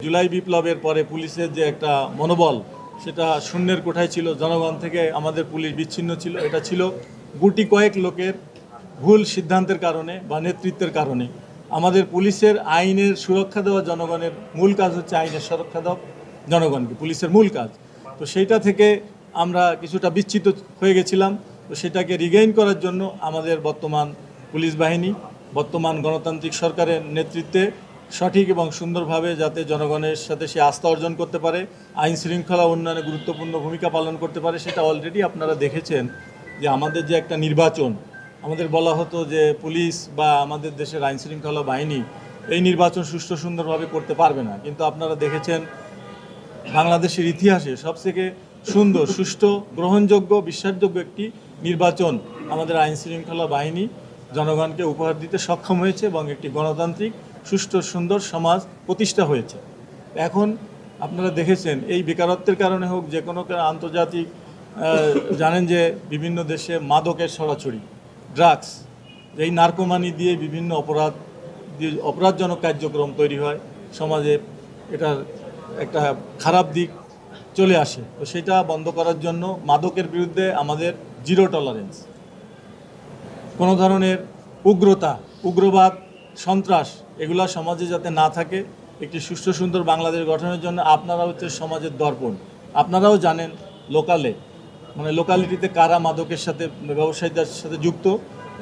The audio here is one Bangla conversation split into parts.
জুলাই বিপ্লবের পরে পুলিশের যে একটা মনোবল সেটা শূন্যের কোঠায় ছিল। জনগণ থেকে আমাদের পুলিশ বিচ্ছিন্ন ছিল। এটা ছিল গুটি কয়েক লোকের ভুল সিদ্ধান্তের কারণে বা নেতৃত্বের কারণে। আমাদের পুলিশের আইনের সুরক্ষা দেওয়া, জনগণের মূল কাজ হচ্ছে আইনের সুরক্ষা দেওয়া জনগণকে, পুলিশের মূল কাজ। তো সেইটা থেকে আমরা কিছুটা বিচ্যুত হয়ে গেছিলাম। তো সেটাকে রিগেইন করার জন্য আমাদের বর্তমান পুলিশ বাহিনী, বর্তমান গণতান্ত্রিক সরকারের নেতৃত্বে সঠিক এবং সুন্দরভাবে যাতে জনগণের সাথে সে আস্থা অর্জন করতে পারে, আইন শৃঙ্খলা উন্নয়নে গুরুত্বপূর্ণ ভূমিকা পালন করতে পারে, সেটা অলরেডি আপনারা দেখেছেন যে আমাদের যে একটা নির্বাচন, আমাদের বলা হতো যে পুলিশ বা আমাদের দেশের আইন শৃঙ্খলা বাহিনী এই নির্বাচন সুষ্ঠু সুন্দরভাবে করতে পারবে না। কিন্তু আপনারা দেখেছেন বাংলাদেশের ইতিহাসে সবথেকে সুন্দর, সুষ্ঠু, গ্রহণযোগ্য, বিশ্বাসযোগ্য একটি নির্বাচন আমাদের আইন শৃঙ্খলা বাহিনী জনগণকে উপহার দিতে সক্ষম হয়েছে এবং একটি গণতান্ত্রিক সুষ্ঠু সুন্দর সমাজ প্রতিষ্ঠা হয়েছে। এখন আপনারা দেখেছেন এই বেকারত্বের কারণে হোক, যে কোনো আন্তর্জাতিক জানেন যে বিভিন্ন দেশে মাদকের ছড়াছড়ি, ড্রাগস, এই নার্কোমানি দিয়ে বিভিন্ন অপরাধজনক কার্যক্রম তৈরি হয় সমাজে, এটার একটা খারাপ দিক চলে আসে। তো সেটা বন্ধ করার জন্য মাদকের বিরুদ্ধে আমাদের জিরো টলারেন্স। কোনো ধরনের উগ্রতা, উগ্রবাদ, সন্ত্রাস এগুলা সমাজে যাতে না থাকে, একটি সুষ্ঠু সুন্দর বাংলাদেশ গঠনের জন্য আপনারা হচ্ছে সমাজের দর্পণ। আপনারাও জানেন লোকালিটিতে কারা মাদকের সাথে, ব্যবসায়ীদের সাথে যুক্ত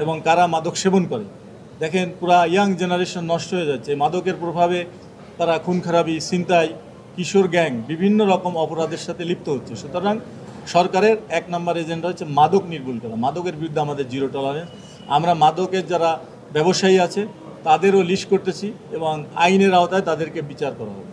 এবং কারা মাদক সেবন করে। দেখেন পুরা ইয়াং জেনারেশন নষ্ট হয়ে যাচ্ছে মাদকের প্রভাবে। তারা খুন খারাপি, ছিনতাই, কিশোর গ্যাং, বিভিন্ন রকম অপরাধের সাথে লিপ্ত হচ্ছে। সুতরাং সরকারের 1 নম্বর এজেন্ডা হচ্ছে মাদক নির্মূল করা। মাদকের বিরুদ্ধে আমাদের জিরো টলারেন্স। আমরা মাদকের যারা ব্যবসায়ী আছে তাদেরও লিস্ট করতেছি এবং আইনের আওতায় তাদেরকে বিচার করা হবে।